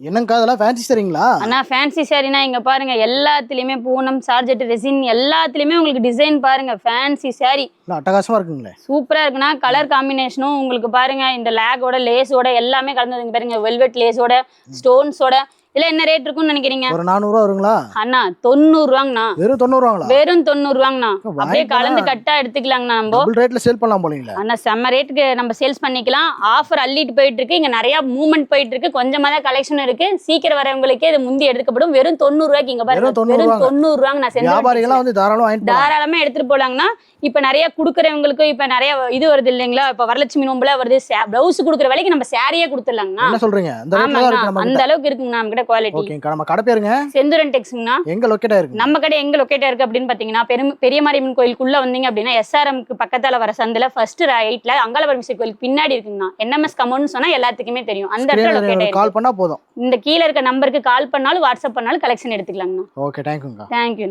என்னங்கக்கா அதெல்லாம் ஃபேன்சி சரிங்களா? அண்ணா ஃபேன்சி சாரினா இங்க பாருங்க எல்லாத்துலயுமே பூனம் சார்ஜெட் ரெசின் எல்லாத்துலயுமே உங்களுக்கு டிசைன் பாருங்க ஃபேன்சி சாரி அட்டகாசமா இருக்குங்களே. சூப்பரா இருக்குண்ணா. கலர் காம்பினேஷனும் உங்களுக்கு பாருங்க இந்த லேகோட லேஸோட எல்லாமே கலந்து பாருங்க வெல்வெட் லேஸோட ஸ்டோன்ஸோட இல்ல என்ன ரேட் இருக்கும்னு நினைக்கிறீங்க? ஒரு 400 ரூபா வருங்களா அண்ணா 90 ரூபாங்கண்ணா. வெறும் 90 ரூபாங்களா? வெறும் 90 ரூபாங்கண்ணா. அப்படியே கலந்து கட்டா எடுத்துக்கலாங்கண்ணா. நம்ம டபுள் ரேட்ல சேல் பண்ணலாம் போலீங்களா? அண்ணா செம்ம ரேட்டுக்கு நம்ம சேல்ஸ் பண்ணிக்கலாம். ஆஃபர் அள்ளிட்டு போயிட்டு இருக்கு. இங்க நிறைய மூவ்மெண்ட் போயிட்டு இருக்கு. கொஞ்சமா தான் கலெக்ஷன் இருக்கு. சீக்கிரம் வரவங்களுக்கே இது முந்தி எடுக்கப்படும். வெறும் 90 ரூபாய்க்கு இங்க பாருங்க. வெறும் 90 ரூபாங்க. நான் வியாபாரிகளா வந்து தாராளமா எடுத்துட்டு போலாங்கண்ணா. இப்ப நிறைய குடுக்கறவங்களுக்கு இப்ப நிறைய இது வருது இல்லைங்களா? இப்ப வரலட்சுமி நோம்புல வருது. பிளவுஸ் குடுக்குற வேலைக்கு நம்ம சாரியே கொடுத்துடலாங்கண்ணா. என்ன சொல்றீங்க? அந்த அளவுக்கு இருக்குங்கண்ணா நம்ம கிட்ட குவாலிட்டி. ஓகேங்கா. நம்ம கடை பேருங்க? செந்துரன் டெக்ஸ்ங்கண்ணா. எங்க லொகேட் ஆயிருக்கு? நம்ம கடை எங்க லொகேட் ஆயிருக்கு அப்படின்னு பாத்தீங்கன்னா பெரிய மாரியம்மன் கோயிலுக்குள்ள வந்தீங்க அப்படின்னா SRMக்கு பக்கத்தால வர சந்தில ஃபர்ஸ்ட் ரைட்ல அங்காளபரமேஸ்வரி கோயிலுக்கு பின்னாடி இருக்குங்கண்ணா. NMS கமௌண்ட் சொன்னா எல்லாத்துக்குமே தெரியும். அந்த இடத்துல லொகேட் ஆயிருக்கு. கால் பண்ணா போதும். இந்த கீழ இருக்க நம்பருக்கு கால் பண்ணாலும் வாட்ஸ்அப் பண்ணாலும் கலெக்ஷன் எடுத்துக்கலாங்கண்ணா. ஓகே, தேங்க்யூங்கா. தேங்க்யூ.